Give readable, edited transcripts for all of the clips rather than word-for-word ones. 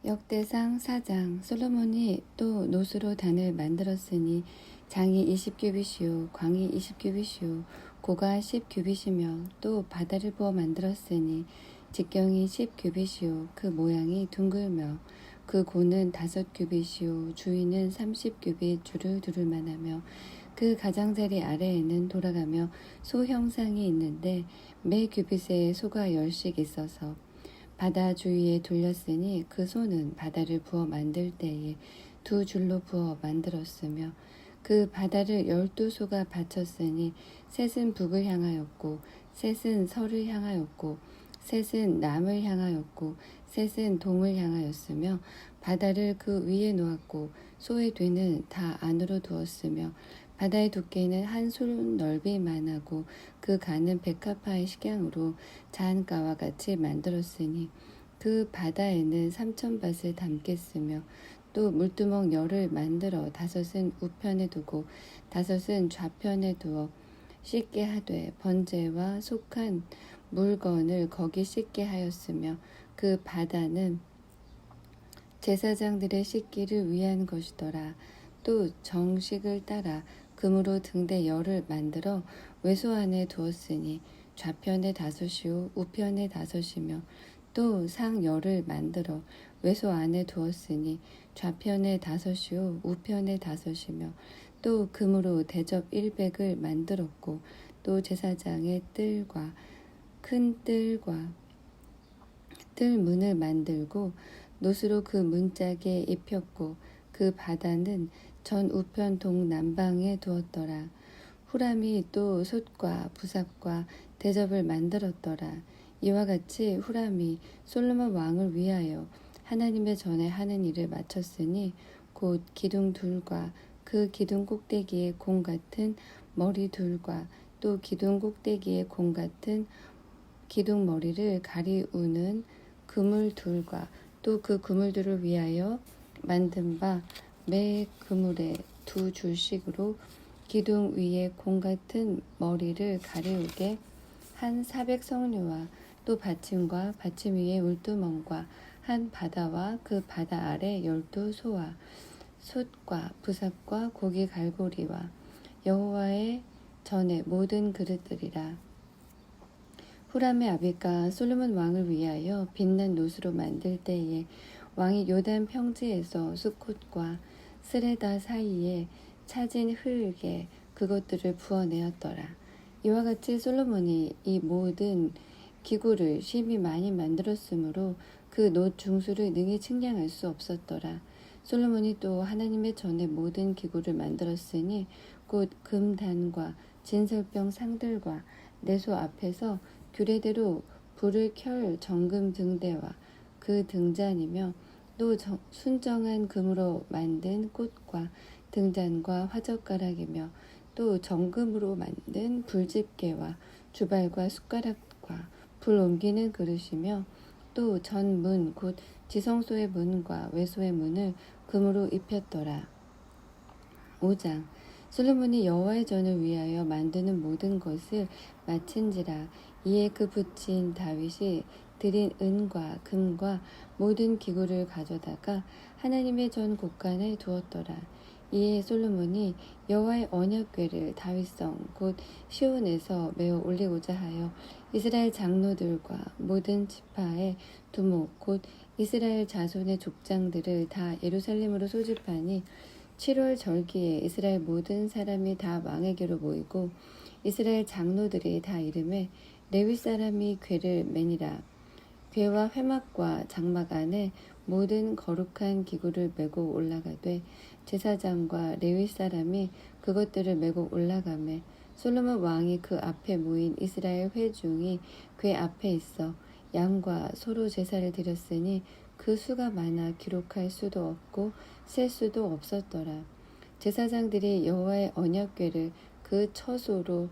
역대상 4장. 솔로몬이 또 노수로 단을 만들었으니 장이 20규빗이요 광이 20규빗이요 고가 10규빗이며 또 바다를 부어 만들었으니 직경이 10규빗이요 그 모양이 둥글며 그 고는 5규빗이요 주위는 30규빗 줄을 두를 만하며 그 가장자리 아래에는 돌아가며 소 형상이 있는데 매 규빗에 소가 10씩 있어서 바다 주위에 돌렸으니 그 소는 바다를 부어 만들 때에 2줄로 부어 만들었으며 그 바다를 12소가 바쳤으니 셋은 북을 향하였고 셋은 서를 향하였고 셋은 남을 향하였고 셋은 동을 향하였으며 바다를 그 위에 놓았고 소의 뒤는 다 안으로 두었으며 바다의 두께는 한 손 넓이만하고 그 간은 백합화의 식양으로 자한가와 같이 만들었으니 그 바다에는 3,000밭을 담겠으며 또 물두멍 10을 만들어 5은 우편에 두고 5은 좌편에 두어 씻게 하되 번제와 속한 물건을 거기 씻게 하였으며 그 바다는 제사장들의 씻기를 위한 것이더라. 또 정식을 따라 금으로 등대 10을 만들어 외소 안에 두었으니 좌편에 5이요 우편에 5이며 또 상 10을 만들어 외소 안에 두었으니 좌편에 5이요 우편에 5이며 또 금으로 대접 100을 만들었고 또 제사장의 뜰과 큰 뜰과 뜰 문을 만들고 노수로 그 문짝에 입혔고 그 바다는 전 우편 동남방에 두었더라. 후람이 또 솥과 부삽과 대접을 만들었더라. 이와 같이 후람이 솔로몬 왕을 위하여 하나님의 전에 하는 일을 마쳤으니 곧 기둥 둘과 그 기둥 꼭대기에 공 같은 머리 둘과 또 기둥 꼭대기에 공 같은 기둥 머리를 가리우는 그물 둘과 또 그 그물들을 위하여 만든 바 매 그물에 2줄씩으로 기둥 위에 공 같은 머리를 가리우게 한 400성류와 또 받침과 받침 위에 울두멍과 한 바다와 그 바다 아래 12소와 솥과 부삽과 고기 갈고리와 여호와의 전에 모든 그릇들이라. 후람의 아비가 솔로몬 왕을 위하여 빛난 노수로 만들 때에 왕이 요단 평지에서 수콧과 스레다 사이에 차진 흙에 그것들을 부어내었더라. 이와 같이 솔로몬이 이 모든 기구를 심히 많이 만들었으므로 그 놋 중수를 능히 측량할 수 없었더라. 솔로몬이 또 하나님의 전에 모든 기구를 만들었으니 곧 금단과 진설병 상들과 내소 앞에서 규례대로 불을 켤 정금 등대와 그 등잔이며 또 순정한 금으로 만든 꽃과 등잔과 화젓가락이며 또 정금으로 만든 불집게와 주발과 숟가락과 불 옮기는 그릇이며 또 전문 곧 지성소의 문과 외소의 문을 금으로 입혔더라. 5장. 솔로몬이 여호와의 전을 위하여 만드는 모든 것을 마친지라. 이에 그 붙인 다윗이 드린 은과 금과 모든 기구를 가져다가 하나님의 전 곳간에 두었더라. 이에 솔로몬이 여호와의 언약궤를 다윗성 곧 시온에서 메어 올리고자 하여 이스라엘 장로들과 모든 지파의 두목 곧 이스라엘 자손의 족장들을 다 예루살렘으로 소집하니 7월 절기에 이스라엘 모든 사람이 다 왕에게로 모이고 이스라엘 장로들이 다 이름에 레위 사람이 궤를 매니라. 궤와 회막과 장막 안에 모든 거룩한 기구를 메고 올라가되 제사장과 레위 사람이 그것들을 메고 올라가매 솔로몬 왕이 그 앞에 모인 이스라엘 회중이 궤 앞에 있어 양과 소로 제사를 드렸으니 그 수가 많아 기록할 수도 없고 셀 수도 없었더라. 제사장들이 여호와의 언약궤를 그 처소로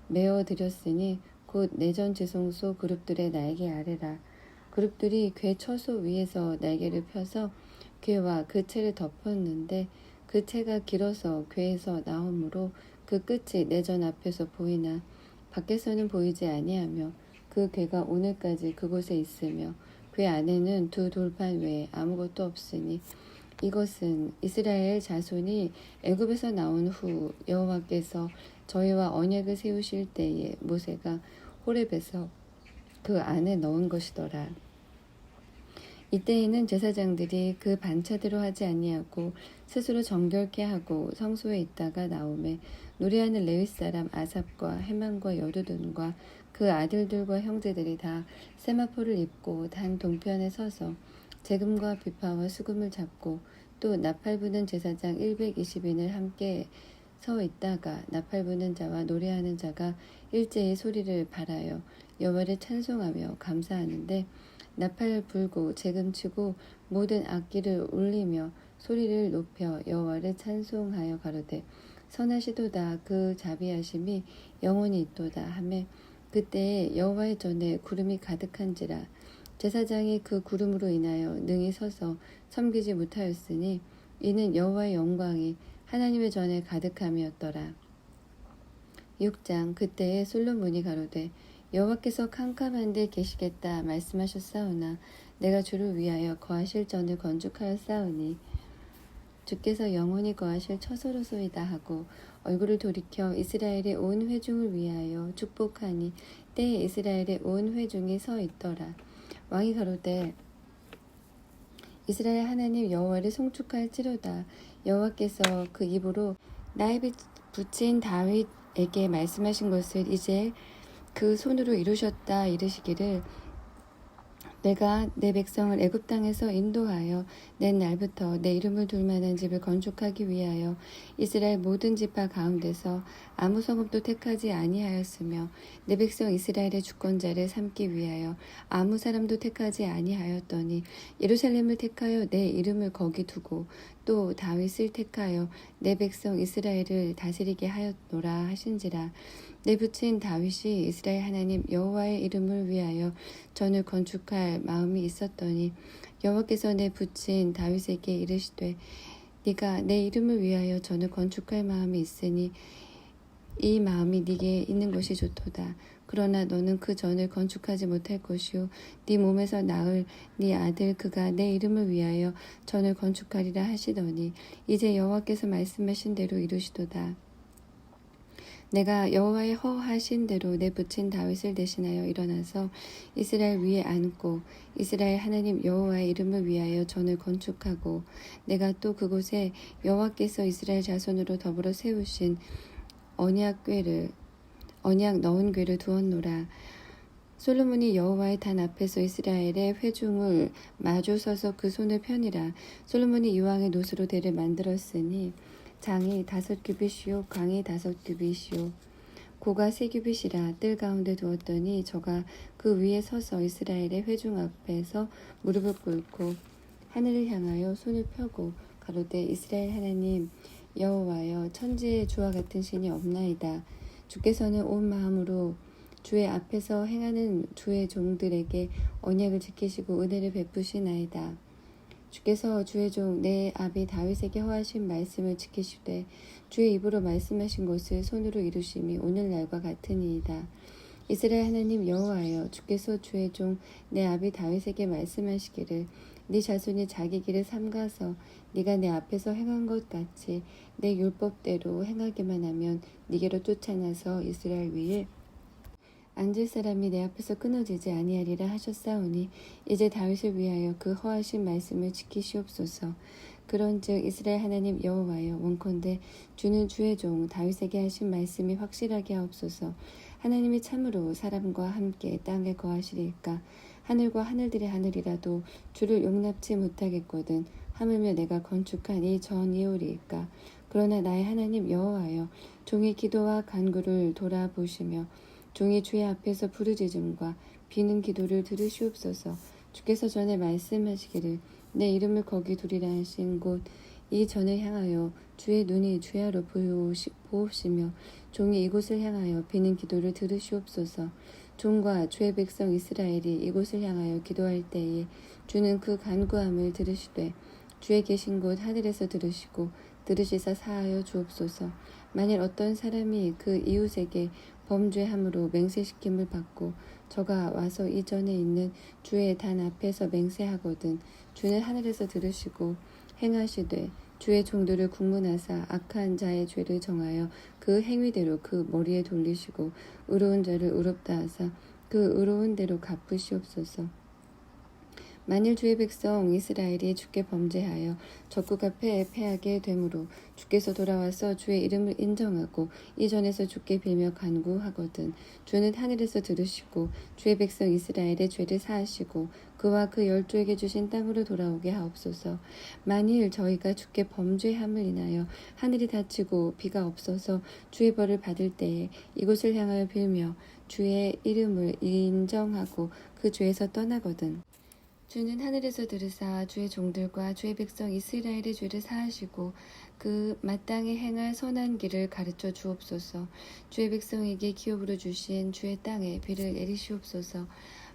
메어 드렸으니 곧 내전 지성소 그룹들의 날개 아래라. 그룹들이 궤 처소 위에서 날개를 펴서 궤와 그 채를 덮었는데 그 채가 길어서 궤에서 나오므로 그 끝이 내전 앞에서 보이나 밖에서는 보이지 아니하며 그 궤가 오늘까지 그곳에 있으며 그 안에는 두 돌판 외에 아무것도 없으니 이것은 이스라엘 자손이 애굽에서 나온 후 여호와께서 저희와 언약을 세우실 때에 모세가 호렙에서 그 안에 넣은 것이더라. 이때에는 제사장들이 그 반차대로 하지 아니하고 스스로 정결케 하고 성소에 있다가 나오매 노래하는 레위 사람 아삽과 헤만과 여두둔과 그 아들들과 형제들이 다 세마포를 입고 단 동편에 서서 재금과 비파와 수금을 잡고 또 나팔 부는 제사장 120인을 함께 서 있다가 나팔 부는 자와 노래하는 자가 일제히 소리를 발하여 여호와를 찬송하며 감사하는데 나팔 불고 재금치고 모든 악기를 울리며 소리를 높여 여호와를 찬송하여 가로되 선하시도다 그 자비하심이 영원히 있도다 하매 그때에 여호와의 전에 구름이 가득한지라 제사장이 그 구름으로 인하여 능히 서서 섬기지 못하였으니 이는 여호와의 영광이 하나님의 전에 가득함이었더라. 6장 그때에 솔로몬이 가로되 여호와께서 캄캄한 데 계시겠다 말씀하셨사오나 내가 주를 위하여 거하실 전을 건축하였사오니 주께서 영원히 거하실 처소로소이다 하고 얼굴을 돌이켜 이스라엘의 온 회중을 위하여 축복하니 때에 이스라엘의 온 회중이 서 있더라. 왕이 가로되 이스라엘 하나님 여호와를 송축할지로다. 여호와께서 그 입으로 나의 부친 다윗에게 말씀하신 것을 이제 그 손으로 이루셨다 이르시기를 내가 내 백성을 애굽 땅에서 인도하여 낸 날부터 내 이름을 둘 만한 집을 건축하기 위하여 이스라엘 모든 지파 가운데서 아무 성읍도 택하지 아니하였으며 내 백성 이스라엘의 주권자를 삼기 위하여 아무 사람도 택하지 아니하였더니 예루살렘을 택하여 내 이름을 거기 두고 또 다윗을 택하여 내 백성 이스라엘을 다스리게 하였노라 하신지라. 내 부친 다윗이 이스라엘 하나님 여호와의 이름을 위하여 전을 건축할 마음이 있었더니 여호와께서 내 부친 다윗에게 이르시되 네가 내 이름을 위하여 전을 건축할 마음이 있으니 이 마음이 네게 있는 것이 좋도다. 그러나 너는 그 전을 건축하지 못할 것이요 네 몸에서 나을 네 아들 그가 내 이름을 위하여 전을 건축하리라 하시더니 이제 여호와께서 말씀하신 대로 이루시도다. 내가 여호와의 허하신 대로 내 부친 다윗을 대신하여 일어나서 이스라엘 위에 앉고 이스라엘 하나님 여호와의 이름을 위하여 전을 건축하고 내가 또 그곳에 여호와께서 이스라엘 자손으로 더불어 세우신 언약 넣은 궤를 두었노라. 솔로몬이 여호와의 단 앞에서 이스라엘의 회중을 마주 서서 그 손을 펴니라. 솔로몬이 이왕의 노수로 대를 만들었으니 장이 5규빗이요 광이 5규빗이요 고가 3규빗이라 뜰 가운데 두었더니 저가 그 위에 서서 이스라엘의 회중 앞에서 무릎을 꿇고 하늘을 향하여 손을 펴고 가로되 이스라엘 하나님 여호와여 천지에 주와 같은 신이 없나이다. 주께서는 온 마음으로 주의 앞에서 행하는 주의 종들에게 언약을 지키시고 은혜를 베푸시나이다. 주께서 주의 종 내 아비 다윗에게 허하신 말씀을 지키시되 주의 입으로 말씀하신 것을 손으로 이루심이 오늘날과 같으니이다. 이스라엘 하나님 여호와여 주께서 주의 종 내 아비 다윗에게 말씀하시기를 네 자손이 자기 길을 삼가서 네가 내 앞에서 행한 것 같이 내 율법대로 행하기만 하면 네게로 쫓아나서 이스라엘 위에 앉을 사람이 내 앞에서 끊어지지 아니하리라 하셨사오니 이제 다윗을 위하여 그 허하신 말씀을 지키시옵소서. 그런즉 이스라엘 하나님 여호와여 원컨대 주는 주의 종 다윗에게 하신 말씀이 확실하게 하옵소서. 하나님이 참으로 사람과 함께 땅에 거하시리까 하늘과 하늘들의 하늘이라도 주를 용납치 못하겠거든 하물며 내가 건축한 이 전이오리이까. 그러나 나의 하나님 여호와여 종의 기도와 간구를 돌아보시며 종이 주의 앞에서 부르짖음과 비는 기도를 들으시옵소서. 주께서 전에 말씀하시기를 내 이름을 거기 두리라 하신 곳 이 전을 향하여 주의 눈이 주야로 보옵시며 종이 이곳을 향하여 비는 기도를 들으시옵소서. 종과 주의 백성 이스라엘이 이곳을 향하여 기도할 때에 주는 그 간구함을 들으시되 주의 계신 곳 하늘에서 들으시고 들으시사 사하여 주옵소서. 만일 어떤 사람이 그 이웃에게 범죄함으로 맹세시킴을 받고 저가 와서 이전에 있는 주의 단 앞에서 맹세하거든 주는 하늘에서 들으시고 행하시되 주의 종들을 국문하사 악한 자의 죄를 정하여 그 행위대로 그 머리에 돌리시고 의로운 자를 의롭다 하사 그 의로운 대로 갚으시옵소서. 만일 주의 백성 이스라엘이 주께 범죄하여 적국 앞에 패하게 되므로 주께서 돌아와서 주의 이름을 인정하고 이전에서 주께 빌며 간구하거든 주는 하늘에서 들으시고 주의 백성 이스라엘의 죄를 사하시고 그와 그 열조에게 주신 땅으로 돌아오게 하옵소서. 만일 저희가 주께 범죄함을 인하여 하늘이 닫히고 비가 없어서 주의 벌을 받을 때에 이곳을 향하여 빌며 주의 이름을 인정하고 그 죄에서 떠나거든 주는 하늘에서 들으사 주의 종들과 주의 백성 이스라엘의 죄를 사하시고 그 마땅히 행할 선한 길을 가르쳐 주옵소서. 주의 백성에게 기업으로 주신 주의 땅에 비를 내리시옵소서.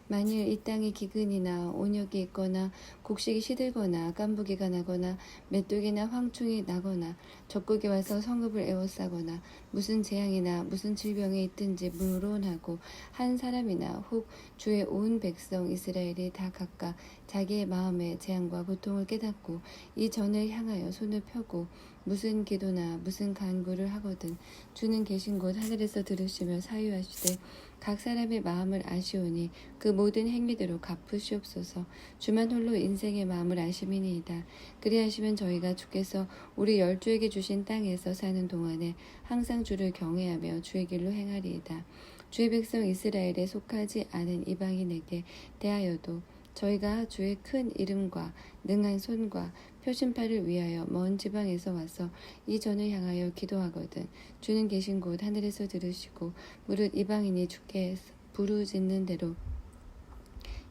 만일 이 땅에 기근이나 온역이 있거나 곡식이 시들거나 깐부기가 나거나 메뚜기나 황충이 나거나 적국이 와서 성읍을 에워싸거나 무슨 재앙이나 무슨 질병이 있든지 물론하고 한 사람이나 혹 주의 온 백성 이스라엘이 다 각각 자기의 마음의 재앙과 고통을 깨닫고 이 전을 향하여 손을 펴고 무슨 기도나 무슨 간구를 하거든 주는 계신 곳 하늘에서 들으시며 사유하시되 각 사람의 마음을 아시오니 그 모든 행위대로 갚으시옵소서. 주만 홀로 인생의 마음을 아심이니이다. 그리하시면 저희가 주께서 우리 열조에게 주신 땅에서 사는 동안에 항상 주를 경외하며 주의 길로 행하리이다. 주의 백성 이스라엘에 속하지 않은 이방인에게 대하여도 저희가 주의 큰 이름과 능한 손과 표심팔을 위하여 먼 지방에서 와서 이 전을 향하여 기도하거든 주는 계신 곳 하늘에서 들으시고 무릇 이방인이 주께 부르짖는 대로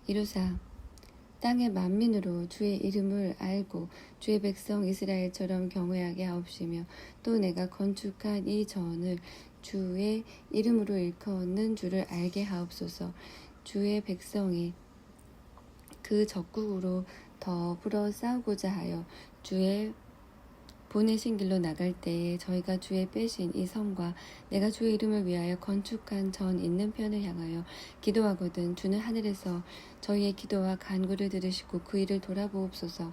이루사 땅의 만민으로 주의 이름을 알고 주의 백성 이스라엘처럼 경외하게 하옵시며 또 내가 건축한 이 전을 주의 이름으로 일컫는 줄을 알게 하옵소서. 주의 백성이 그 적국으로 더불어 싸우고자 하여 주의 보내신 길로 나갈 때에 저희가 주의 빼신 이 성과 내가 주의 이름을 위하여 건축한 전 있는 편을 향하여 기도하거든 주는 하늘에서 저희의 기도와 간구를 들으시고 그 일을 돌아보옵소서.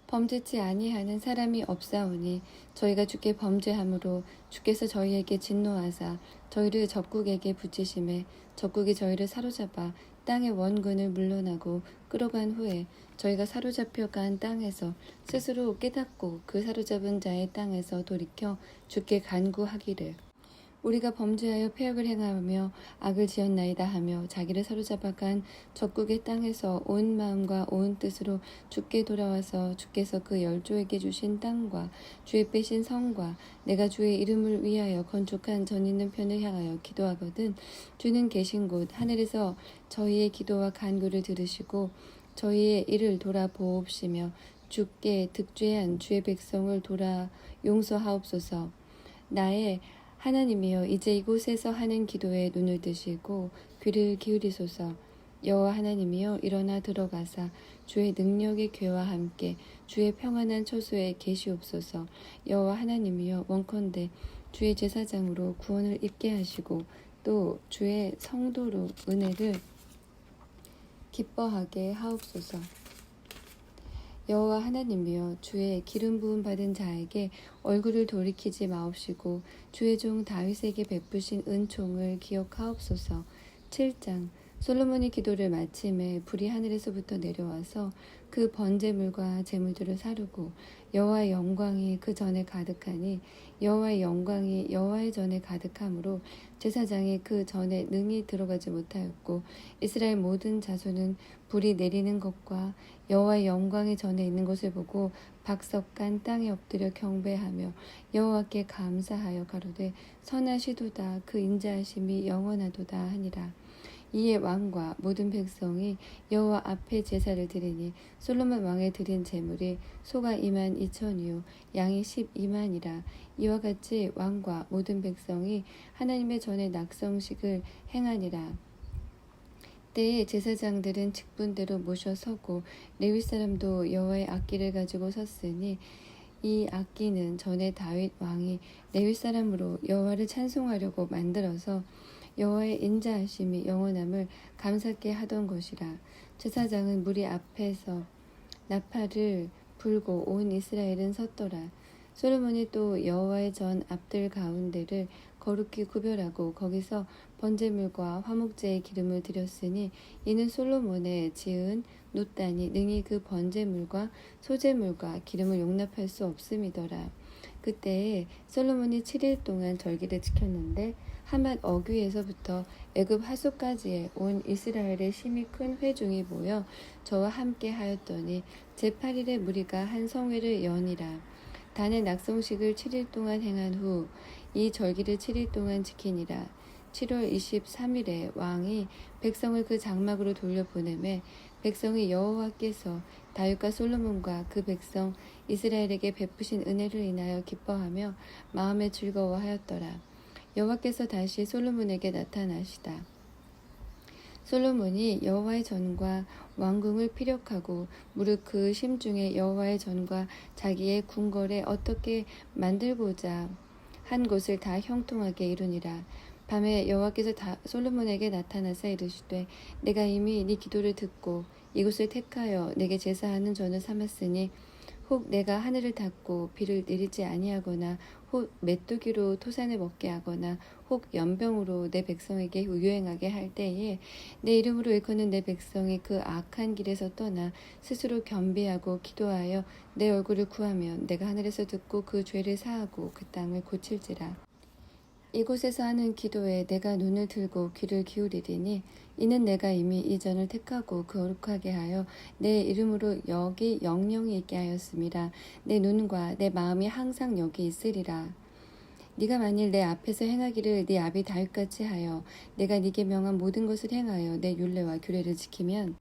범죄치 아니하는 사람이 없사오니 저희가 주께 범죄함으로 주께서 저희에게 진노하사 저희를 적국에게 붙이심에 적국이 저희를 사로잡아 땅의 원근을 물러나고 끌어간 후에 저희가 사로잡혀 간 땅에서 스스로 깨닫고 그 사로잡은 자의 땅에서 돌이켜 주께 간구하기를 우리가 범죄하여 패역을 행하며 악을 지었나이다 하며 자기를 사로잡아 간 적국의 땅에서 온 마음과 온 뜻으로 주께 돌아와서 주께서 그 열조에게 주신 땅과 주의 빼신 성과 내가 주의 이름을 위하여 건축한 전 있는 편을 향하여 기도하거든 주는 계신 곳 하늘에서 저희의 기도와 간구를 들으시고 저희의 일을 돌아보옵시며 주께 득죄한 주의 백성을 돌아 용서하옵소서. 나의 하나님이여 이제 이곳에서 하는 기도에 눈을 뜨시고 귀를 기울이소서. 여호와 하나님이여 일어나 들어가사 주의 능력의 궤와 함께 주의 평안한 처소에 계시옵소서. 여호와 하나님이여 원컨대 주의 제사장으로 구원을 입게 하시고 또 주의 성도로 은혜를 기뻐하게 하옵소서. 여호와 하나님이여 주의 기름 부음 받은 자에게 얼굴을 돌이키지 마옵시고 주의 종 다윗에게 베푸신 은총을 기억하옵소서. 7장 솔로몬이 기도를 마침에 불이 하늘에서부터 내려와서 그 번제물과 제물들을 사르고 여호와의 영광이 그 전에 가득하니 여호와의 영광이 여호와의 전에 가득하므로 제사장이 그 전에 능히 들어가지 못하였고 이스라엘 모든 자손은 불이 내리는 것과 여호와의 영광이 전에 있는 것을 보고 박석간 땅에 엎드려 경배하며 여호와께 감사하여 가로되 선하시도다 그 인자하심이 영원하도다 하니라. 이에 왕과 모든 백성이 여호와 앞에 제사를 드리니 솔로몬 왕의 드린 제물이 소가 22,000이요 양이 12만이라. 이와 같이 왕과 모든 백성이 하나님의 전에 낙성식을 행하니라. 때에 제사장들은 직분대로 모셔 서고 레위 사람도 여호와의 악기를 가지고 섰으니 이 악기는 전에 다윗 왕이 레위 사람으로 여호와를 찬송하려고 만들어서 여호와의 인자하심이 영원함을 감사케 하던 것이라. 제사장은 무리 앞에서 나팔을 불고 온 이스라엘은 섰더라. 솔로몬이 또 여호와의 전 앞들 가운데를 거룩히 구별하고 거기서 번제물과 화목제의 기름을 드렸으니 이는 솔로몬의 지은 놋단이 능히 그 번제물과 소제물과 기름을 용납할 수 없음이더라. 그때에 솔로몬이 7일 동안 절기를 지켰는데 하맛 어귀에서부터 애굽 하소까지에 온 이스라엘의 심히 큰 회중이 모여 저와 함께 하였더니 제8일에 무리가 한 성회를 여니라. 단의 낙성식을 7일 동안 행한 후 이 절기를 7일 동안 지키니라. 7월 23일에 왕이 백성을 그 장막으로 돌려보내매 백성이 여호와께서 다윗과 솔로몬과 그 백성 이스라엘에게 베푸신 은혜를 인하여 기뻐하며 마음에 즐거워하였더라. 여호와께서 다시 솔로몬에게 나타나시다. 솔로몬이 여호와의 전과 왕궁을 피력하고 무릇 그 심중에 여호와의 전과 자기의 궁궐에 어떻게 만들고자 한 곳을 다 형통하게 이루니라. 밤에 여호와께서 솔로몬에게 나타나사 이르시되 내가 이미 네 기도를 듣고 이곳을 택하여 내게 제사하는 전을 삼았으니 혹 내가 하늘을 닫고 비를 내리지 아니하거나 혹 메뚜기로 토산을 먹게 하거나 혹 연병으로 내 백성에게 유행하게 할 때에 내 이름으로 일컫는 내 백성이 그 악한 길에서 떠나 스스로 겸비하고 기도하여 내 얼굴을 구하면 내가 하늘에서 듣고 그 죄를 사하고 그 땅을 고칠지라. 이곳에서 하는 기도에 내가 눈을 들고 귀를 기울이리니 이는 내가 이미 이 전을 택하고 거룩하게 하여 내 이름으로 여기 영영이 있게 하였음이라. 내 눈과 내 마음이 항상 여기 있으리라. 네가 만일 내 앞에서 행하기를 네 아비 다윗같이 하여 내가 네게 명한 모든 것을 행하여 내 율례와 규례를 지키면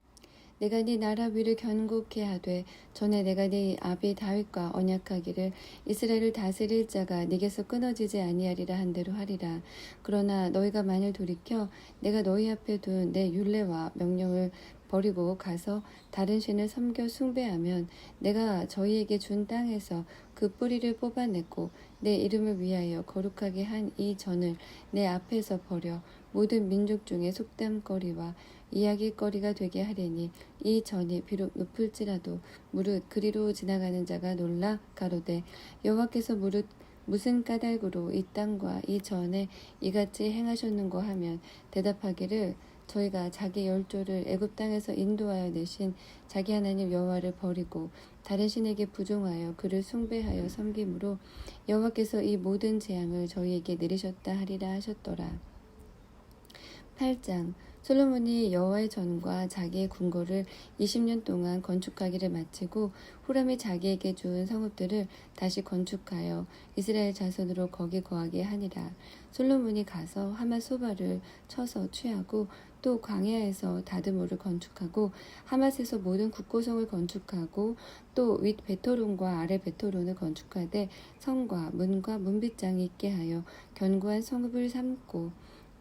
내가 네 나라 위를 견고케 하되 전에 내가 네 아비 다윗과 언약하기를 이스라엘을 다스릴 자가 네게서 끊어지지 아니하리라 한 대로 하리라. 그러나 너희가 만일 돌이켜 내가 너희 앞에 둔 내 율례와 명령을 버리고 가서 다른 신을 섬겨 숭배하면 내가 저희에게 준 땅에서 그 뿌리를 뽑아내고 내 이름을 위하여 거룩하게 한 이 전을 내 앞에서 버려 모든 민족 중에 속담거리와 이야기거리가 되게 하리니 이 전이 비록 높을지라도 무릇 그리로 지나가는 자가 놀라 가로되 여호와께서 무릇 무슨 까닭으로 이 땅과 이 전에 이같이 행하셨는고 하면 대답하기를 저희가 자기 열조를 애굽 땅에서 인도하여 내신 자기 하나님 여호와를 버리고 다른 신에게 부종하여 그를 숭배하여 섬김으로 여호와께서 이 모든 재앙을 저희에게 내리셨다 하리라 하셨더라. 8장 솔로몬이 여호와의 전과 자기의 궁궐을 20년 동안 건축하기를 마치고 후람이 자기에게 준 성읍들을 다시 건축하여 이스라엘 자손으로 거기 거하게 하니라. 솔로몬이 가서 하맛 소바를 쳐서 취하고 또 광야에서 다드모를 건축하고 하맛에서 모든 국고성을 건축하고 또 윗 베토론과 아래 베토론을 건축하되 성과 문과 문빗장이 있게 하여 견고한 성읍을 삼고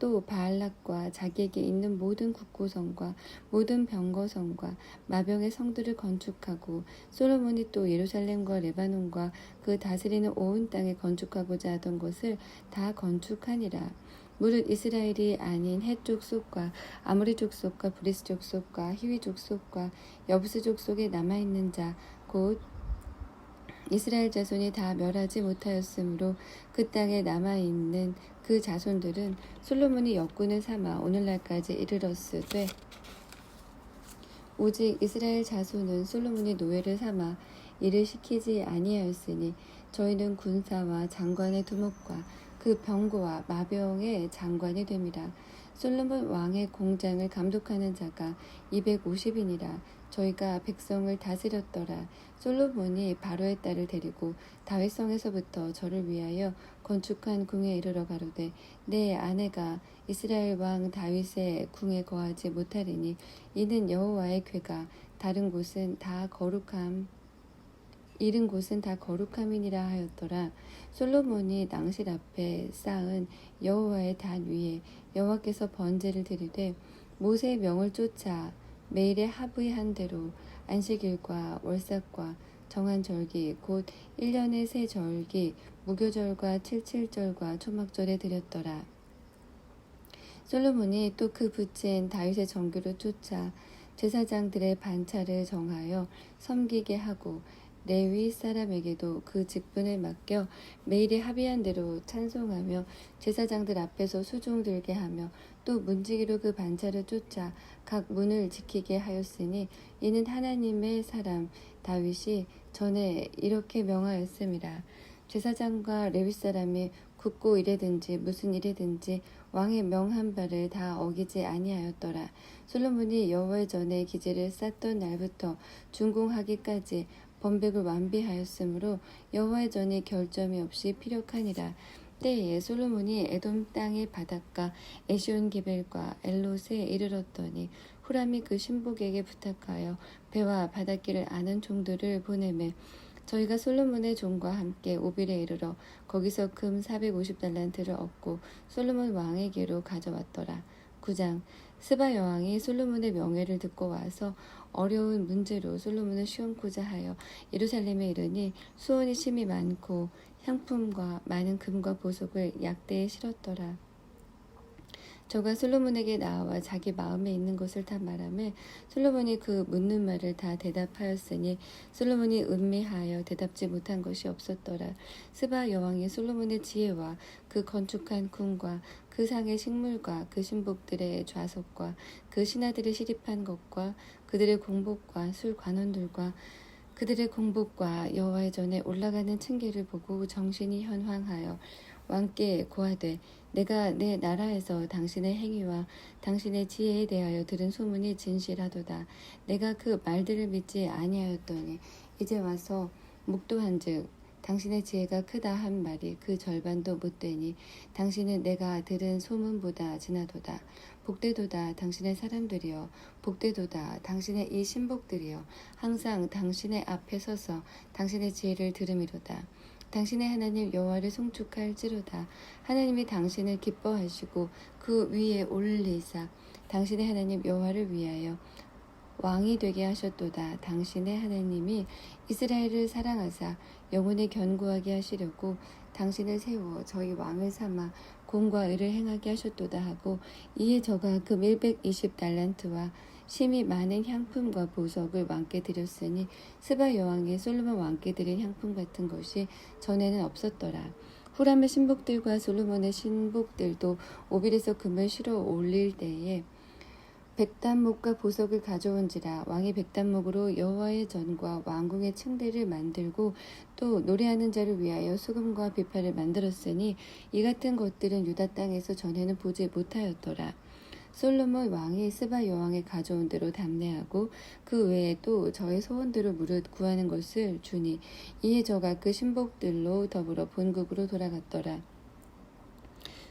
또 바알락과 자기에게 있는 모든 국고성과 모든 병거성과 마병의 성들을 건축하고 솔로몬이 또 예루살렘과 레바논과 그 다스리는 온 땅에 건축하고자 하던 것을 다 건축하니라. 무릇 이스라엘이 아닌 헷 족속과 아모리 족속과 브리스 족속과 히위 족속과 여부스 족속에 남아있는 자 곧 이스라엘 자손이 다 멸하지 못하였으므로 그 땅에 남아있는 그 자손들은 솔로몬이 역군을 삼아 오늘날까지 이르렀으되 오직 이스라엘 자손은 솔로몬이 노예를 삼아 일을 시키지 아니하였으니 저희는 군사와 장관의 두목과 그 병거와 마병의 장관이 됨이라. 솔로몬 왕의 공장을 감독하는 자가 250인이라. 저희가 백성을 다스렸더라. 솔로몬이 바로의 딸을 데리고 다윗성에서부터 저를 위하여 건축한 궁에 이르러 가로되 내 아내가 이스라엘 왕 다윗의 궁에 거하지 못하리니 이는 여호와의 궤가 다른 곳은 다 거룩함 이른 곳은 다 거룩함이니라 하였더라. 솔로몬이 낭실 앞에 쌓은 여호와의 단 위에 여호와께서 번제를 드리되 모세의 명을 쫓아 매일의 합의한 대로 안식일과 월삭과 정한 절기 곧 1년의 세 절기 무교절과 칠칠절과 초막절에 드렸더라. 솔로몬이 또 그 부친 다윗의 정규를 쫓아 제사장들의 반차를 정하여 섬기게 하고 레위 사람에게도 그 직분을 맡겨 매일에 합의한 대로 찬송하며 제사장들 앞에서 수종 들게 하며 또 문지기로 그 반차를 쫓아 각 문을 지키게 하였으니 이는 하나님의 사람 다윗이 전에 이렇게 명하였음이라. 제사장과 레위 사람이 굳고 일에든지 무슨 일에든지 왕의 명한 바를 다 어기지 아니하였더라. 솔로몬이 여호와의 전에 기제를 쌓던 날부터 준공하기까지 번백을 완비하였으므로 여호와의 전에 결점이 없이 피력하니라. 때에 솔로몬이 에돔 땅의 바닷가 에시온 기벨과 엘롯에 이르렀더니 후람이 그 신복에게 부탁하여 배와 바닷길을 아는 종들을 보내매 저희가 솔로몬의 종과 함께 오빌에 이르러 거기서 금 450달란트를 얻고 솔로몬 왕에게로 가져왔더라. 9장 스바 여왕이 솔로몬의 명예를 듣고 와서 어려운 문제로 솔로몬을 시험코자 하여 예루살렘에 이르니 수원이 심이 많고 향품과 많은 금과 보석을 약대에 실었더라. 저가 솔로몬에게 나와 자기 마음에 있는 것을 다 말하며 솔로몬이 그 묻는 말을 다 대답하였으니 솔로몬이 음미하여 대답지 못한 것이 없었더라. 스바 여왕이 솔로몬의 지혜와 그 건축한 궁과 그 상의 식물과 그 신복들의 좌석과 그 신하들이 시립한 것과 그들의 공복과 술 관원들과 그들의 공복과 여호와의 전에 올라가는 층계를 보고 정신이 현황하여 왕께 고하되 내가 내 나라에서 당신의 행위와 당신의 지혜에 대하여 들은 소문이 진실하도다. 내가 그 말들을 믿지 아니하였더니 이제 와서 묵도한즉 당신의 지혜가 크다 한 말이 그 절반도 못되니 당신은 내가 들은 소문보다 지나도다. 복되도다 당신의 사람들이여, 복되도다 당신의 이 신복들이여, 항상 당신의 앞에 서서 당신의 지혜를 들음이로다. 당신의 하나님 여호와를 송축할지로다. 하나님이 당신을 기뻐하시고 그 위에 올리사 당신의 하나님 여호와를 위하여 왕이 되게 하셨도다. 당신의 하나님이 이스라엘을 사랑하사 영혼에 견고하게 하시려고 당신을 세워 저희 왕을 삼아 공과 의를 행하게 하셨도다 하고 이에 저가 금 120달란트와 심이 많은 향품과 보석을 왕께 드렸으니 스바 여왕이 솔로몬 왕께 드린 향품 같은 것이 전에는 없었더라. 후람의 신복들과 솔로몬의 신복들도 오빌에서 금을 실어 올릴 때에 백단목과 보석을 가져온지라. 왕이 백단목으로 여호와의 전과 왕궁의 층대를 만들고 또 노래하는 자를 위하여 수금과 비파를 만들었으니 이 같은 것들은 유다 땅에서 전에는 보지 못하였더라. 솔로몬 왕이 스바 여왕에 가져온 대로 담내하고 그 외에 또 저의 소원대로 무릇 구하는 것을 주니 이에 저가 그 신복들로 더불어 본국으로 돌아갔더라.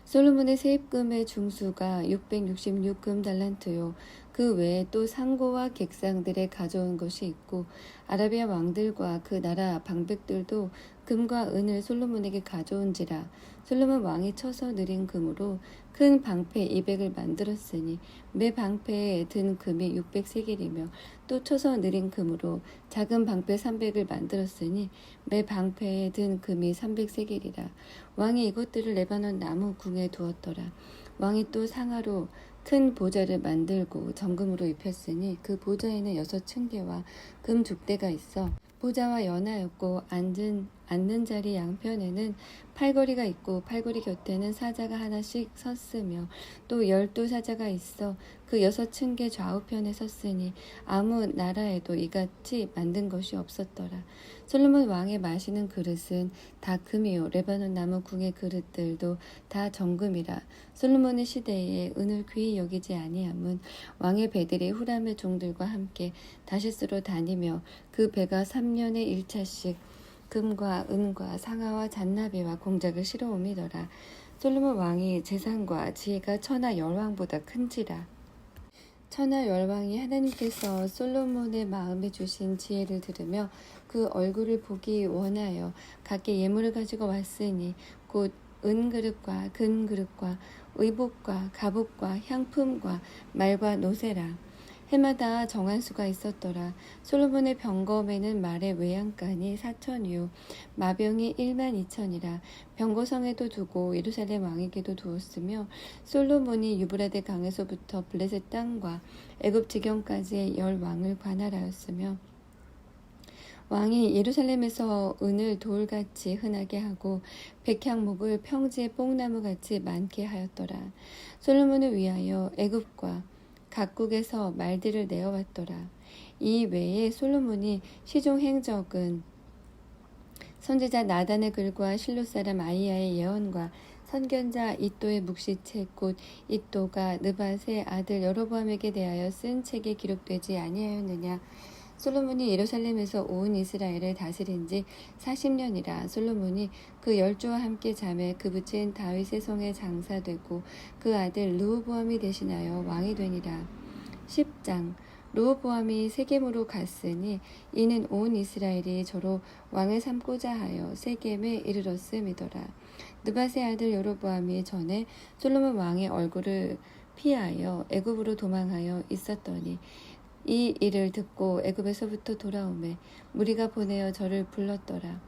솔로몬의 세입금의 중수가 666금 달란트요. 그 외에 또 상고와 객상들의 가져온 것이 있고 아라비아 왕들과 그 나라 방백들도 금과 은을 솔로몬에게 가져온지라. 솔로몬 왕이 쳐서 느린 금으로 큰 방패 200을 만들었으니 매 방패에 든 금이 600세겔이며 또 쳐서 느린 금으로 작은 방패 300을 만들었으니 매 방패에 든 금이 300세겔이라. 왕이 이것들을 레바논 나무 궁에 두었더라. 왕이 또 상하로 큰 보좌를 만들고 정금으로 입혔으니 그 보좌에는 6층계와 금 족대가 있어 보좌와 연하였고 앉는 자리 양편에는 팔걸이가 있고 팔걸이 곁에는 사자가 하나씩 섰으며 또 12사자가 있어 그 6층계 좌우편에 섰으니 아무 나라에도 이같이 만든 것이 없었더라. 솔로몬 왕의 마시는 그릇은 다 금이요 레바논 나무 궁의 그릇들도 다 정금이라. 솔로몬의 시대에 은을 귀히 여기지 아니함은 왕의 배들이 후람의 종들과 함께 다시스로 다니며 그 배가 3년에 1차씩 금과 은과 상아와 잔나비와 공작을 실어오미더라. 솔로몬 왕이 재산과 지혜가 천하 열왕보다 큰지라. 천하 열왕이 하나님께서 솔로몬의 마음에 주신 지혜를 들으며 그 얼굴을 보기 원하여 각기 예물을 가지고 왔으니 곧 은그릇과 금그릇과 의복과 갑옷과 향품과 말과 노새라. 해마다 정한 수가 있었더라. 솔로몬의 병검에는 말의 외양간이 4천이요 마병이 1만 2천이라. 병거성에도 두고 예루살렘 왕에게도 두었으며 솔로몬이 유브라데 강에서부터 블레셋 땅과 애굽 지경까지의 10왕을 관할하였으며 왕이 예루살렘에서 은을 돌같이 흔하게 하고 백향목을 평지의 뽕나무같이 많게 하였더라. 솔로몬을 위하여 애굽과 각국에서 말들을 내어왔더라. 이 외에 솔로몬이 시종 행적은 선지자 나단의 글과 실로 사람 아이야의 예언과 선견자 이또의 묵시책 곧 이또가 느밧의 아들 여로보암에게 대하여 쓴 책에 기록되지 아니하였느냐. 솔로몬이 예루살렘에서 온 이스라엘을 다스린 지 40년이라. 솔로몬이 그 10주와 함께 잠에 그 부친 다윗의 성에 장사되고 그 아들 르호보암이 대신하여 왕이 되니라. 10장. 르호보암이 세겜으로 갔으니 이는 온 이스라엘이 저로 왕을 삼고자 하여 세겜에 이르렀음이더라. 느밧의 아들 여로보암이 전에 솔로몬 왕의 얼굴을 피하여 애굽으로 도망하여 있었더니 이 일을 듣고 애굽에서부터 돌아오매 무리가 보내어 저를 불렀더라.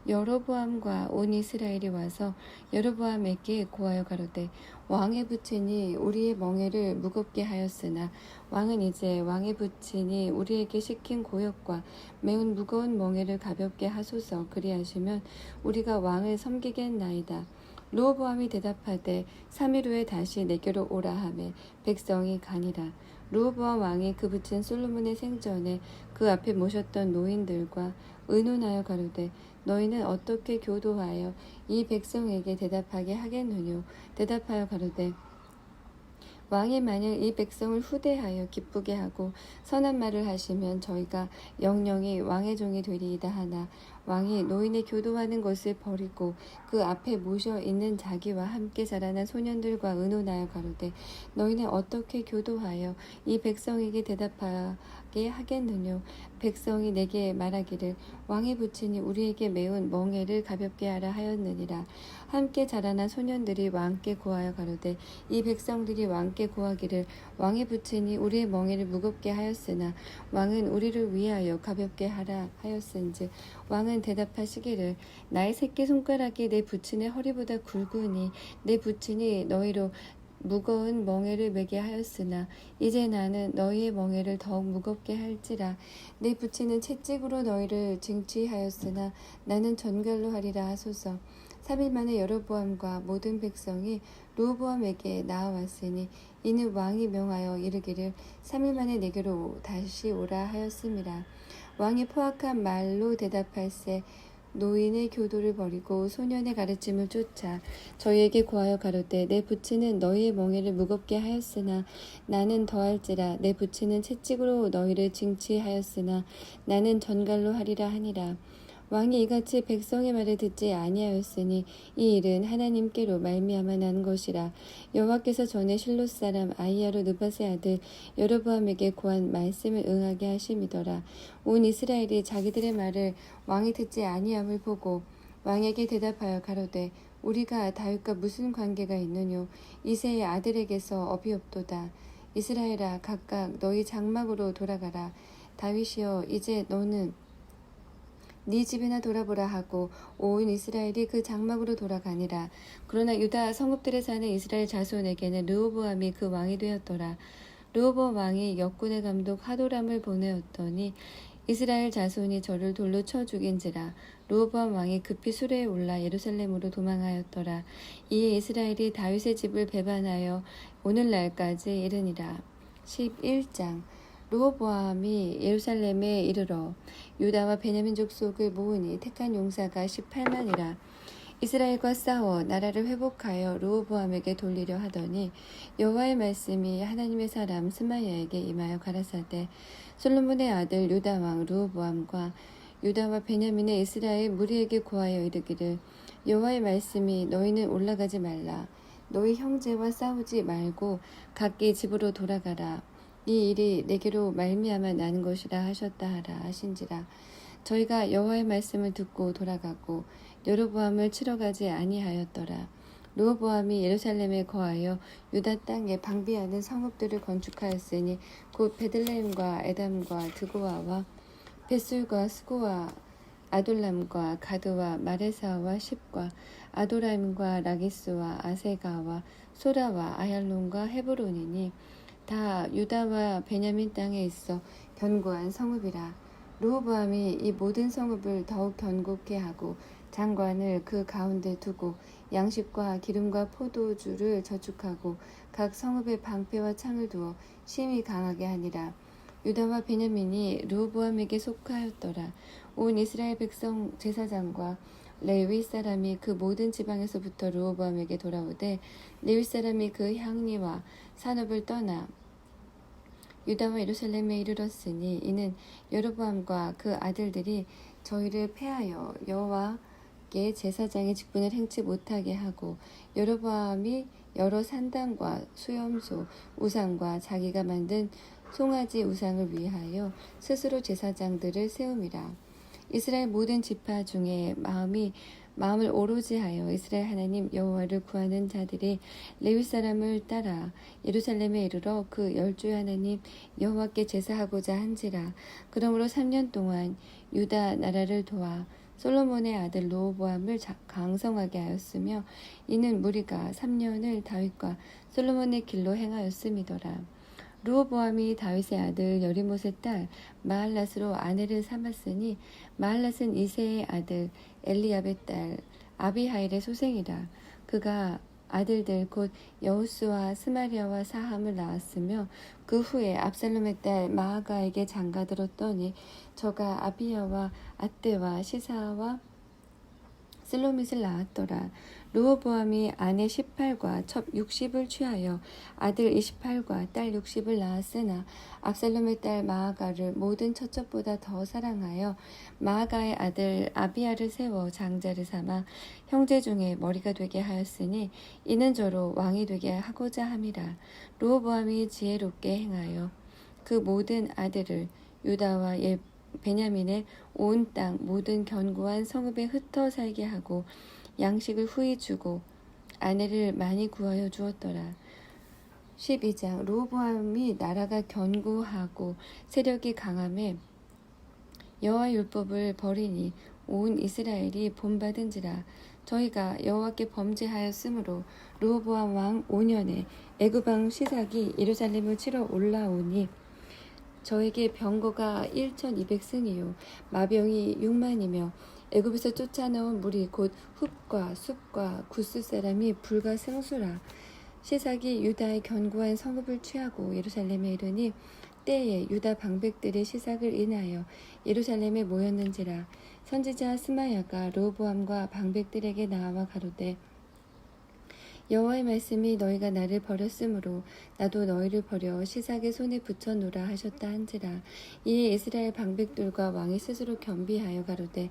여로보암과 온 이스라엘이 와서 여로보암에게 고하여 가로되 왕의 부친이 우리의 멍에를 무겁게 하였으나 왕은 이제 왕의 부친이 우리에게 시킨 고역과 매운 무거운 멍에를 가볍게 하소서. 그리하시면 우리가 왕을 섬기겠나이다. 르호보암이 대답하되 3일 후에 다시 내게로 오라 하매 백성이 가니라. 르호보암 왕이 그 부친 솔로몬의 생전에 그 앞에 모셨던 노인들과 의논하여 가로되 너희는 어떻게 교도하여 이 백성에게 대답하게 하겠느뇨. 대답하여 가로되 왕이 만일 이 백성을 후대하여 기쁘게 하고 선한 말을 하시면 저희가 영영이 왕의 종이 되리이다 하나 왕이 노인의 교도하는 것을 버리고 그 앞에 모셔 있는 자기와 함께 자라난 소년들과 의논하여 가로되 너희는 어떻게 교도하여 이 백성에게 대답하게 하겠느뇨. 백성이 내게 말하기를 왕의 부친이 우리에게 매운 멍에를 가볍게 하라 하였느니라. 함께 자라난 소년들이 왕께 고하여 가로되 이 백성들이 왕께 고하기를 왕의 부친이 우리의 멍에를 무겁게 하였으나 왕은 우리를 위하여 가볍게 하라 하였은즉 왕은 대답하시기를 나의 새끼손가락이 내 부친의 허리보다 굵으니 내 부친이 너희로 무거운 멍에를 매게 하였으나 이제 나는 너희의 멍에를 더욱 무겁게 할지라. 내 부친은 채찍으로 너희를 징치하였으나 나는 전갈로 하리라 하소서. 3일 만에 여로보암과 모든 백성이 르호보암에게 나아왔으니 이는 왕이 명하여 이르기를 3일 만에 내게로 다시 오라 하였음이라. 왕이 포악한 말로 대답할세 노인의 교도를 버리고 소년의 가르침을 쫓아 저희에게 고하여 가로되 내 부친은 너희의 멍에를 무겁게 하였으나 나는 더할지라. 내 부친은 채찍으로 너희를 징치하였으나 나는 전갈로 하리라 하니라. 왕이 이같이 백성의 말을 듣지 아니하였으니 이 일은 하나님께로 말미암아 난 것이라. 여호와께서 전에 실로 사람 아이야로 느밧의 아들 여로보암에게 고한 말씀을 응하게 하심이더라. 온 이스라엘이 자기들의 말을 왕이 듣지 아니함을 보고 왕에게 대답하여 가로되 우리가 다윗과 무슨 관계가 있느뇨. 이새의 아들에게서 업이 없도다. 이스라엘아 각각 너희 장막으로 돌아가라. 다윗이여 이제 너는 네 집이나 돌아보라 하고 온 이스라엘이 그 장막으로 돌아가니라. 그러나 유다 성읍들에 사는 이스라엘 자손에게는 르호보암이 그 왕이 되었더라. 르호보암 왕이 역군의 감독 하도람을 보내었더니 이스라엘 자손이 저를 돌로 쳐 죽인지라. 르호보암 왕이 급히 수레에 올라 예루살렘으로 도망하였더라. 이에 이스라엘이 다윗의 집을 배반하여 오늘날까지 이르니라. 11장. 르호보암이 예루살렘에 이르러 유다와 베냐민 족속을 모으니 택한 용사가 18만이라. 이스라엘과 싸워 나라를 회복하여 르호보암에게 돌리려 하더니 여호와의 말씀이 하나님의 사람 스마야에게 임하여 가라사대 솔로몬의 아들 유다 왕 르호보암과 유다와 베냐민의 이스라엘 무리에게 고하여 이르기를 여호와의 말씀이 너희는 올라가지 말라. 너희 형제와 싸우지 말고 각기 집으로 돌아가라. 이 일이 내게로 말미암아 나는 것이라 하셨다 하라 하신지라. 저희가 여호와의 말씀을 듣고 돌아가고 여로보암을 치러 가지 아니하였더라. 르호보암이 예루살렘에 거하여 유다 땅에 방비하는 성읍들을 건축하였으니 곧 베들레헴과 에담과 드고아와 벳술과 스고와 아돌람과 가드와 마레사와 십과 아도라임과 라기스와 아세가와 소라와 아얄론과 헤브론이니 다 유다와 베냐민 땅에 있어 견고한 성읍이라. 르호보암이 이 모든 성읍을 더욱 견고케 하고 장관을 그 가운데 두고 양식과 기름과 포도주를 저축하고 각 성읍에 방패와 창을 두어 심히 강하게 하니라. 유다와 베냐민이 르호보암에게 속하였더라. 온 이스라엘 백성 제사장과 레위 사람이 그 모든 지방에서부터 르호보암에게 돌아오되 레위 사람이 그 향리와 산업을 떠나 유다와 예루살렘에 이르렀으니 이는 여로보암과 그 아들들이 저희를 패하여 여호와께 제사장의 직분을 행치 못하게 하고 여로보암이 여러 산당과 수염소 우상과 자기가 만든 송아지 우상을 위하여 스스로 제사장들을 세움이라. 이스라엘 모든 지파 중에 마음을 오로지 하여 이스라엘 하나님 여호와를 구하는 자들이 레위 사람을 따라 예루살렘에 이르러 그 열주의 하나님 여호와께 제사하고자 한지라. 그러므로 3년 동안 유다 나라를 도와 솔로몬의 아들 르호보암을 강성하게 하였으며 이는 무리가 3년을 다윗과 솔로몬의 길로 행하였음이더라. 르호보암이 다윗의 아들 여리못의 딸 마할랏으로 아내를 삼았으니 마할랏은 이새의 아들 엘리압의 딸 아비하일의 소생이라. 그가 아들들 곧 여우스와 스마리아와 사함을 낳았으며 그 후에 압살롬의 딸 마아가에게 장가들었더니 저가 아비야와 아떼와 시사와 슬로밋을 낳았더라. 르호보암이 아내 18과 첩 60을 취하여 아들 28과 딸 60을 낳았으나 압살롬의 딸 마아가를 모든 처첩보다 더 사랑하여 마아가의 아들 아비야를 세워 장자를 삼아 형제 중에 머리가 되게 하였으니 이는 저로 왕이 되게 하고자 함이라. 르호보암이 지혜롭게 행하여 그 모든 아들을 유다와 베냐민의 온 땅 모든 견고한 성읍에 흩어 살게 하고 양식을 후히 주고 아내를 많이 구하여 주었더라. 12장. 르호보암이 나라가 견고하고 세력이 강함에 여호와의 율법을 버리니 온 이스라엘이 본받은지라. 저희가 여호와께 범죄하였으므로 르호보암 왕 5년에 애굽 왕 시삭이 예루살렘을 치러 올라오니 저에게 병거가 1200승이요 마병이 6만이며 애굽에서 쫓아나온 무리 곧 훗과 숲과 구스 사람이 불과 승수라. 시삭이 유다의 견고한 성읍을 취하고 예루살렘에 이르니 때에 유다 방백들의 시삭을 인하여 예루살렘에 모였는지라. 선지자 스마야가 르호보암과 방백들에게 나와 가로되 여호와의 말씀이 너희가 나를 버렸으므로 나도 너희를 버려 시삭의 손에 붙여놓으라 하셨다 한지라. 이에 이스라엘 방백들과 왕이 스스로 겸비하여 가로되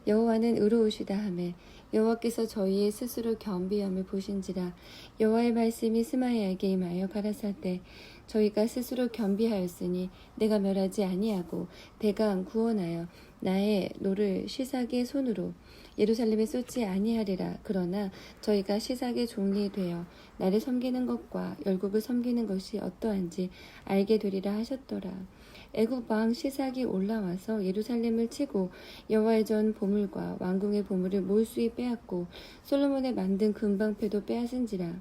여호와는 의로우시다 하매 여호와께서 저희의 스스로 겸비함을 보신지라. 여호와의 말씀이 스마야에게 임하여 가라사대 저희가 스스로 겸비하였으니 내가 멸하지 아니하고 대강 구원하여 나의 노를 시삭의 손으로 예루살렘에 쏟지 아니하리라. 그러나 저희가 시삭의 종이 되어 나를 섬기는 것과 열국을 섬기는 것이 어떠한지 알게 되리라 하셨더라. 애굽 왕 시삭이 올라와서 예루살렘을 치고 여호와의 전 보물과 왕궁의 보물을 몰수히 빼앗고 솔로몬의 만든 금방패도 빼앗은지라.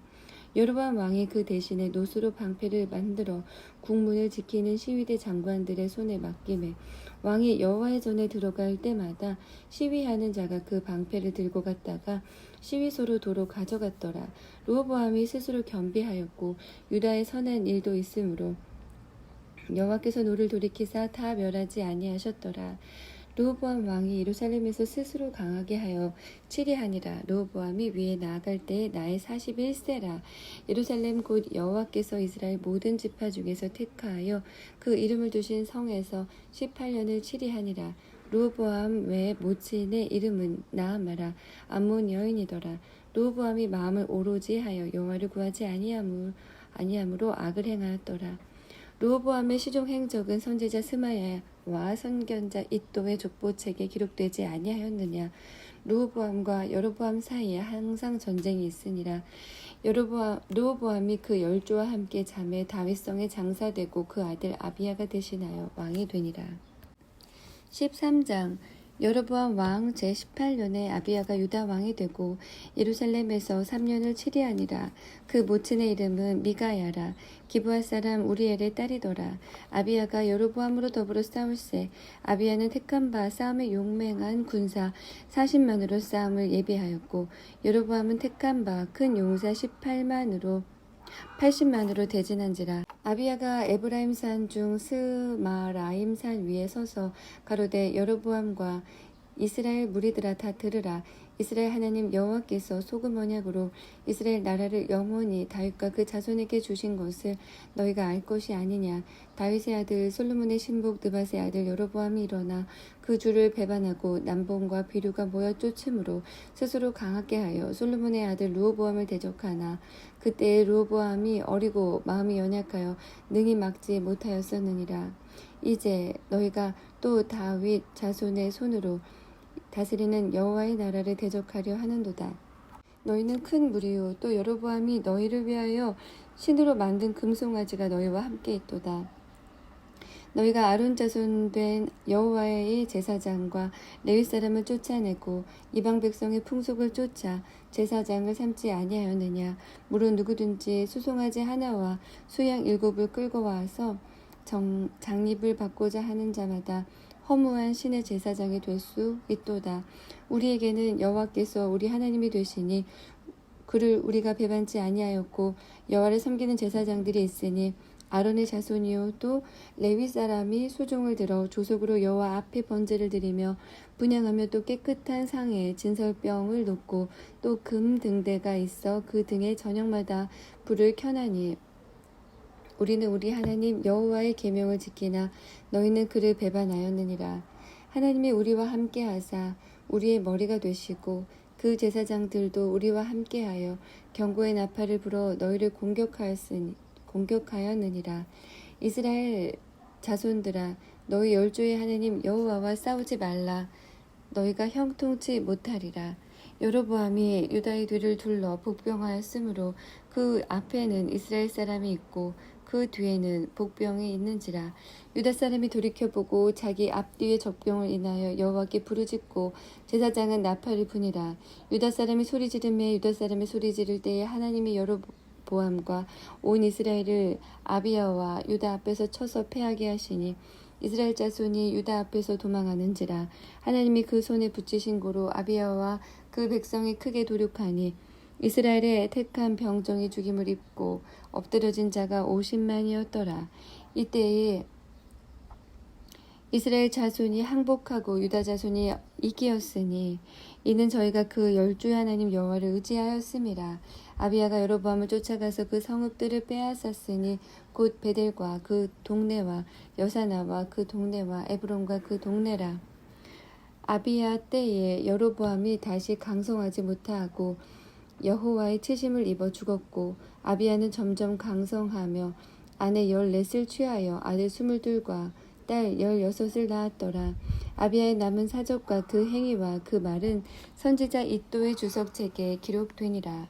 여로보암 왕이 그 대신에 노수로 방패를 만들어 국문을 지키는 시위대 장관들의 손에 맡김에 왕이 여호와의 전에 들어갈 때마다 시위하는 자가 그 방패를 들고 갔다가 시위소로 도로 가져갔더라. 르호보암이 스스로 겸비하였고 유다의 선한 일도 있으므로 여호와께서 노를 돌이키사 다 멸하지 아니하셨더라. 르호보암 왕이 예루살렘에서 스스로 강하게 하여 치리하니라. 르호보암이 위에 나아갈 때에 나이 41세라. 예루살렘 곧 여호와께서 이스라엘 모든 지파 중에서 택하여 그 이름을 두신 성에서 18년을 치리하니라. 르호보암 외에 모친의 이름은 나아마라. 암몬 여인이더라. 르호보암이 마음을 오로지 하여 여호와를 구하지 아니함으로 악을 행하였더라. 르호보암의 시종 행적은 선지자 스마야와 선견자 이도의 족보책에 기록되지 아니하였느냐. 르호보암과 여로보암 사이에 항상 전쟁이 있으니라. 르호보암이 그 열조와 함께 잠에 다윗성에 장사되고 그 아들 아비야가 대신하여 왕이 되니라. 13장. 여로보암 왕 제18년에 아비야가 유다 왕이 되고 예루살렘에서 3년을 치리하니라. 그 모친의 이름은 미가야라. 기브아 사람 우리엘의 딸이더라. 아비야가 여로보암으로 더불어 싸울세. 아비야는 택한 바 싸움에 용맹한 군사 40만으로 싸움을 예비하였고 여로보암은 택한 바 큰 용사 80만으로 대진한지라. 아비야가 에브라임 산 중 스마라임 산 위에 서서 가로되 여로보암과 이스라엘 무리들아 다 들으라. 이스라엘 하나님 여호와께서 소금 언약으로 이스라엘 나라를 영원히 다윗과 그 자손에게 주신 것을 너희가 알 것이 아니냐. 다윗의 아들 솔로몬의 신복 느밧의 아들 여로보암이 일어나 그 주를 배반하고 남봉과 비류가 모여 쫓음으로 스스로 강하게 하여 솔로몬의 아들 르호보암을 대적하나 그때에 르호보암이 어리고 마음이 연약하여 능히 막지 못하였었느니라. 이제 너희가 또 다윗 자손의 손으로 다스리는 여호와의 나라를 대적하려 하는도다. 너희는 큰 무리요 또 여로보암이 너희를 위하여 신으로 만든 금송아지가 너희와 함께 있도다. 너희가 아론 자손 된 여호와의 제사장과 레위 사람을 쫓아내고 이방 백성의 풍속을 쫓아 제사장을 삼지 아니하였느냐. 무릇 누구든지 수송아지 하나와 수양 7을 끌고 와서 장립을 받고자 하는 자마다 허무한 신의 제사장이 될 수 있도다. 우리에게는 여호와께서 우리 하나님이 되시니 그를 우리가 배반치 아니하였고 여호와를 섬기는 제사장들이 있으니 아론의 자손이요 또 레위 사람이 수종을 들어 조속으로 여호와 앞에 번제를 드리며 분향하며 또 깨끗한 상에 진설병을 놓고 또 금 등대가 있어 그 등에 저녁마다 불을 켜나니 우리는 우리 하나님 여호와의 계명을 지키나 너희는 그를 배반하였느니라. 하나님이 우리와 함께하사 우리의 머리가 되시고 그 제사장들도 우리와 함께하여 경고의 나팔을 불어 너희를 공격하였느니라. 이스라엘 자손들아 너희 열조의 하나님 여호와와 싸우지 말라. 너희가 형통치 못하리라. 여로보암이 유다의 뒤를 둘러 복병하였으므로 그 앞에는 이스라엘 사람이 있고 그 뒤에는 복병이 있는지라. 유다 사람이 돌이켜보고 자기 앞뒤의 적병을 인하여 여호와께 부르짖고 제사장은 나팔을 부니라. 유다 사람이 소리 지르매 유다 사람이 소리 지를 때에 하나님이 여로보암과 온 이스라엘을 아비야와 유다 앞에서 쳐서 패하게 하시니 이스라엘 자손이 유다 앞에서 도망하는지라. 하나님이 그 손에 붙이신 고로 아비야와 그 백성이 크게 도륙하니 이스라엘의 택한 병정이 죽임을 입고 엎드러진 자가 50만이었더라. 이때에 이스라엘 자손이 항복하고 유다 자손이 이기었으니 이는 저희가 그 열주의 하나님 여호와를 의지하였음이라. 아비야가 여로보암을 쫓아가서 그 성읍들을 빼앗았으니 곧 베델과 그 동네와 여사나와 그 동네와 에브론과 그 동네라. 아비야 때에 여로보암이 다시 강성하지 못하고 여호와의 채심을 입어 죽었고 아비야는 점점 강성하며 아내 14을 취하여 아들 22과 딸 16을 낳았더라. 아비야의 남은 사적과 그 행위와 그 말은 선지자 이도의 주석책에 기록되니라.